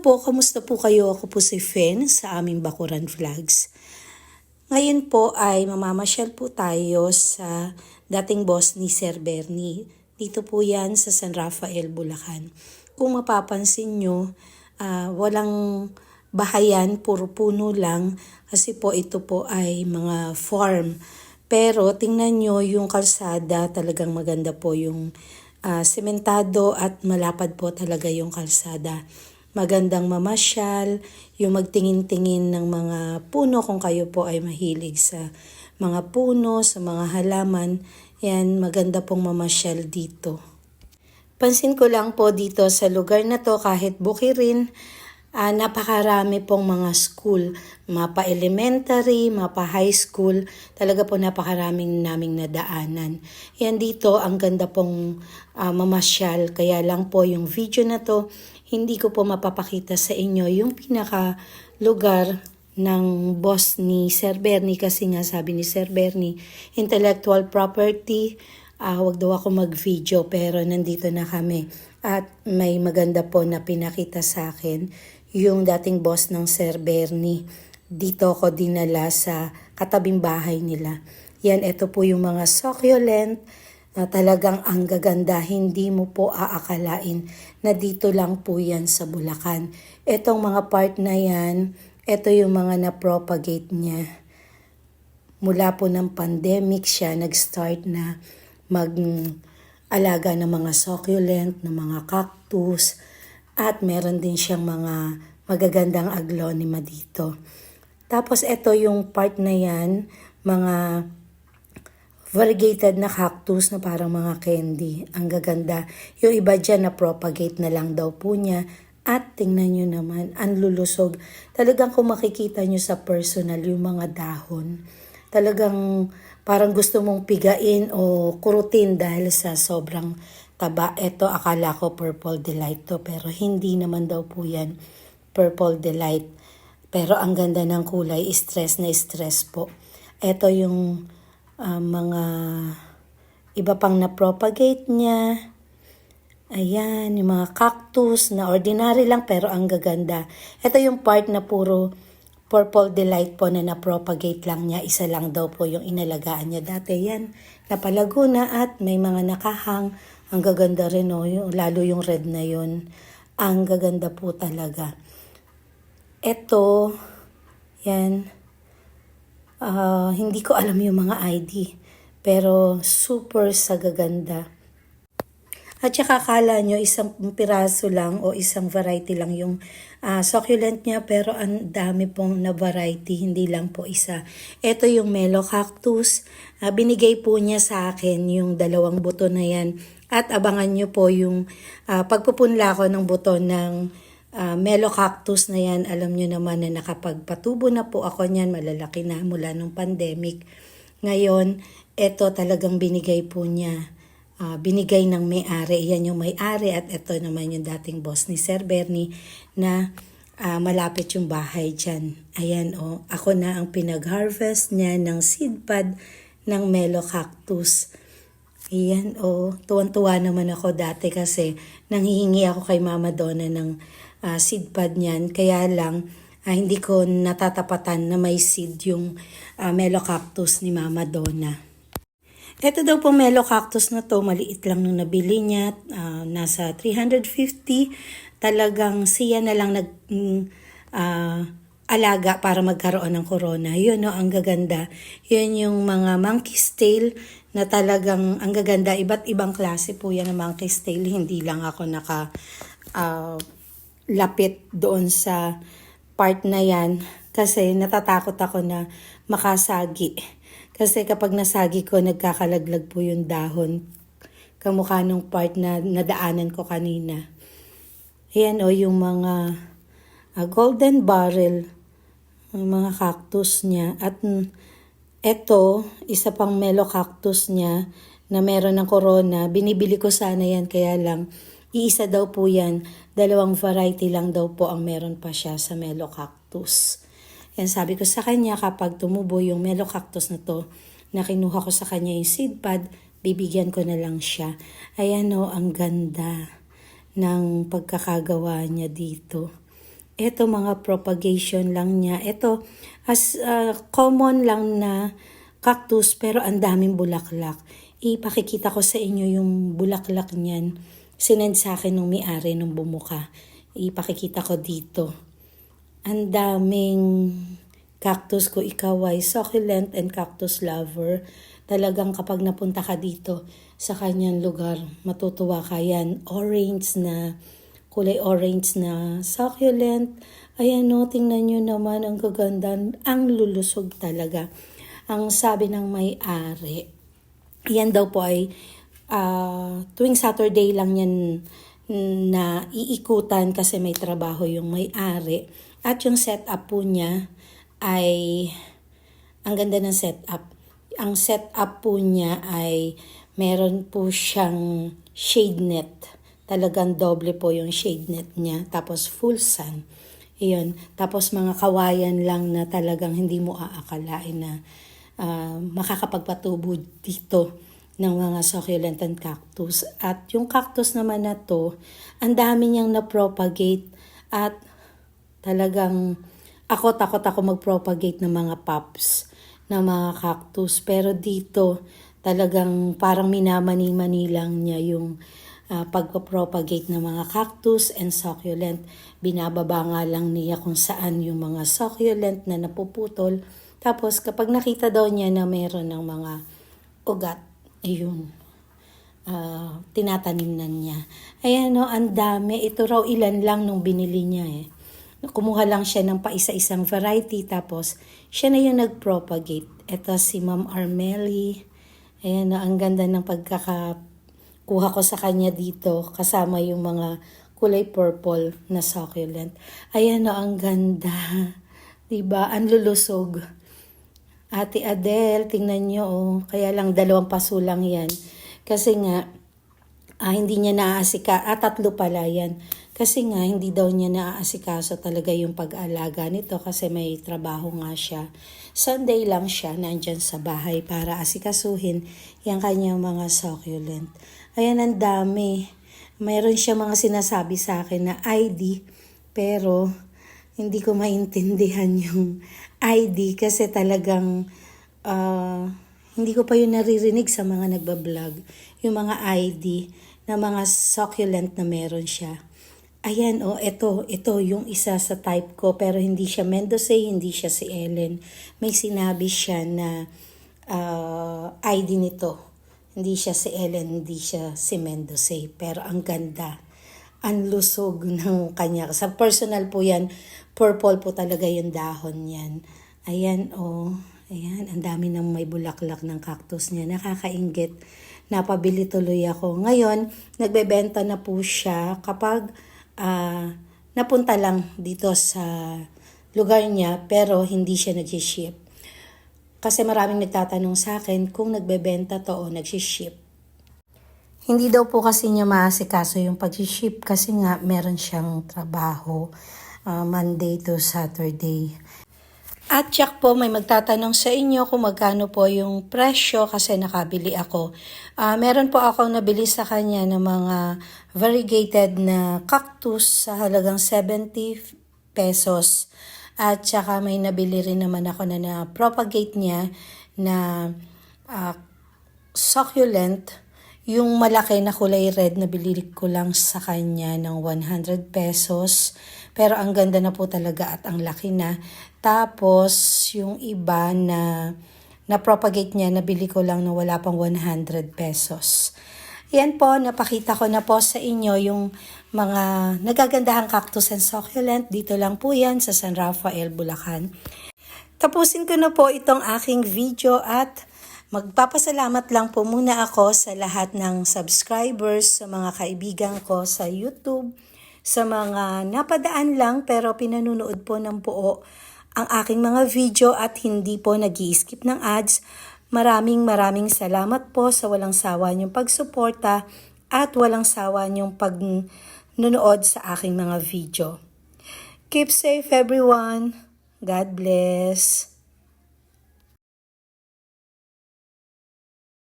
po, kamusta po kayo? Ako po si Fen sa aming Bakuran Vlogs. Ngayon po ay mamamasyal po tayo sa dating boss ni Sir Bernie. Dito po yan sa San Rafael, Bulacan. Kung mapapansin nyo, walang bahayan, puro puno lang kasi po ito po ay mga farm. Pero tingnan nyo yung kalsada, talagang maganda po yung sementado at malapad po talaga yung kalsada. Magandang mamasyal, yung magtingin-tingin ng mga puno kung kayo po ay mahilig sa mga puno, sa mga halaman. Yan, maganda pong mamasyal dito. Pansin ko lang po dito sa lugar na to kahit bukirin, napakarami pong mga school, mapa elementary, mapa high school, talaga po napakaraming naming nadaanan. Yan dito, ang ganda pong mamasyal, kaya lang po yung video na to, hindi ko po mapapakita sa inyo yung pinaka lugar ng boss ni Sir Bernie kasi nga sabi ni Sir Bernie, intellectual property, wag daw ako mag-video pero nandito na kami at may maganda po na pinakita sa akin yung dating boss ng Sir Bernie. Dito ako dinala sa katabing bahay nila. Yan, ito po yung mga succulent na talagang ang gaganda, hindi mo po aakalain na dito lang po yan sa Bulacan. Etong mga part na yan, ito yung mga na-propagate niya. Mula po ng pandemic siya, nag-start na mag-alaga ng mga succulent, ng mga cactus, at meron din siyang mga magagandang aglonema dito. Tapos ito yung part na yan, mga variegated na cactus na parang mga candy. Ang gaganda. Yung iba dyan na propagate na lang daw po niya. At tingnan nyo naman, ang lulusog. Talagang kung makikita nyo sa personal yung mga dahon, talagang parang gusto mong pigain o kurutin dahil sa sobrang taba. Ito akala ko Purple Delight to pero hindi naman daw po yan Purple Delight. Pero ang ganda ng kulay, stress na stress po. Ito yung mga iba pang na-propagate niya. Ayan, yung mga cactus na ordinary lang pero ang gaganda. Ito yung part na puro Purple Delight po na na-propagate lang niya. Isa lang daw po yung inalagaan niya dati. Yan, napalago na at may mga nakahang. Ang gaganda rin, no? Lalo yung red na yun. Ang gaganda po talaga. Ito, yan. Hindi ko alam yung mga ID, pero super sa gaganda. At saka akala nyo isang piraso lang o isang variety lang yung succulent niya, pero ang dami pong na variety, hindi lang po isa. Ito yung Melo Cactus. Binigay po niya sa akin yung 2 buto na yan. At abangan nyo po yung pagpupunla ko ng buto ng Melo Cactus na yan. Alam nyo naman na nakapagpatubo na po ako niyan, malalaki na mula nung pandemic. Ngayon, ito talagang binigay po niya. Binigay ng may-ari. Yan yung may-ari at ito naman yung dating boss ni Sir Bernie na malapit yung bahay dyan. Ayan o, ako na ang pinag-harvest niya ng seed pod ng Melo Cactus. Ayan o, tuwan-tuwa naman ako dati kasi nanghihingi ako kay Mama Donna ng seed pod niyan. Kaya lang, hindi ko natatapatan na may seed yung Melo Cactus ni Mama Donna. Ito daw po Melo Cactus na to, maliit lang nung nabili niya, nasa 350. Talagang siya na lang alaga para magkaroon ng corona. Yun, no, ang gaganda. Yun yung mga monkey's tail na talagang ang gaganda. Iba't ibang klase po yan ng monkey's tail. Hindi lang ako lapit doon sa part na yan kasi natatakot ako na makasagi. Kasi kapag nasagi ko, nagkakalaglag po yung dahon. Kamukha nung part na nadaanan ko kanina. Ayan o, yung mga golden barrel, mga cactus niya. At eto, isa pang Melo Cactus niya na meron ng corona. Binibili ko sana yan, kaya lang iisa daw po yan. 2 variety lang daw po ang meron pa siya sa Melo Cactus. Yan, sabi ko sa kanya kapag tumubo yung Melo Cactus na to, na kinuha ko sa kanya yung seed pod, bibigyan ko na lang siya. Ayan o, ang ganda ng pagkakagawa niya dito. Ito mga propagation lang niya. Ito as common lang na cactus pero ang daming bulaklak. Ipakikita ko sa inyo yung bulaklak niyan. Sinend sa akin nung may-ari nung bumuka. Ipakikita ko dito. Ang daming cactus ko, ikaw ay succulent and cactus lover. Talagang kapag napunta ka dito sa kanyang lugar, matutuwa ka yan. Kulay orange na succulent. Ayan o, tingnan nyo naman ang gaganda. Ang lulusog talaga. Ang sabi ng may-ari, yan daw po ay tuwing Saturday lang yan na iikutan kasi may trabaho yung may-ari. At yung setup po niya ay, ang ganda ng setup. Ang setup po niya ay meron po siyang shade net. Talagang doble po yung shade net niya. Tapos full sun. Iyon. Tapos mga kawayan lang na talagang hindi mo aakalain na makakapagpatubo dito ng mga succulent and cactus. At yung cactus naman na to, ang dami niyang na-propagate at talagang takot ako mag-propagate ng mga pops ng mga cactus. Pero dito, talagang parang minamani-mani lang niya yung pagpapropagate ng mga cactus and succulent. Binababa nga lang niya kung saan yung mga succulent na napuputol. Tapos kapag nakita daw niya na meron ng mga ugat, ayun, tinatanim na niya. Ayan o, ang dami. Ito raw ilan lang nung binili niya eh. Kumuha lang siya ng paisa-isang variety tapos siya na yung nag-propagate. Ito si Ma'am Armeli. Ayan o, ang ganda ng kuha ko sa kanya dito kasama yung mga kulay purple na succulent. Ayan o, ang ganda. Diba? Ang lulusog. Ate Adele, tingnan nyo kaya lang 2 paso lang yan. Kasi nga, hindi niya naaasika, 3 pala yan. Kasi nga, hindi daw niya naaasikaso talaga yung pag-aalaga nito kasi may trabaho nga siya. Sunday lang siya nandyan sa bahay para asikasuhin yung kanyang mga succulent. Ayan, ang dami. Mayroon siya mga sinasabi sa akin na ID, pero hindi ko maintindihan yung ID kasi talagang hindi ko pa yun naririnig sa mga nagbablog. Yung mga ID na mga succulent na meron siya. Ayan, ito yung isa sa type ko pero hindi siya Mendoza, hindi siya si Ellen. May sinabi siya na ID nito. Hindi siya si Ellen, hindi siya si Mendoza. Pero ang ganda, ang lusog ng kanya. Sa personal po yan, purple po talaga yung dahon niyan. Ayan ayan, ang dami ng may bulaklak ng cactus niya. Nakakainggit. Napabili tuloy ako. Ngayon, nagbebenta na po siya kapag napunta lang dito sa lugar niya pero hindi siya nag-ship. Kasi maraming nagtatanong sa akin kung nagbebenta to o nag-ship. Hindi daw po kasi niya maasikaso yung pag-ship kasi nga meron siyang trabaho Monday to Saturday. At check po, may magtatanong sa inyo kung magkano po yung presyo kasi nakabili ako. Meron po akong nabili sa kanya ng mga variegated na cactus sa halagang 70 pesos. At saka may nabili rin naman ako na na-propagate niya na succulent. Yung malaki na kulay red na bilili ko lang sa kanya ng 100 pesos. Pero ang ganda na po talaga at ang laki na. Tapos yung iba na propagate niya, nabili ko lang na wala pang 100 pesos. Yan po, napakita ko na po sa inyo yung mga nagagandahang cactus and succulent. Dito lang po yan sa San Rafael, Bulacan. Tapusin ko na po itong aking video at magpapasalamat lang po muna ako sa lahat ng subscribers, sa mga kaibigan ko sa YouTube, sa mga napadaan lang pero pinanunood po ng buo ang aking mga video at hindi po nag-i-skip ng ads. Maraming salamat po sa walang sawa niyong pagsuporta at walang sawa niyong pagnunood sa aking mga video. Keep safe everyone. God bless.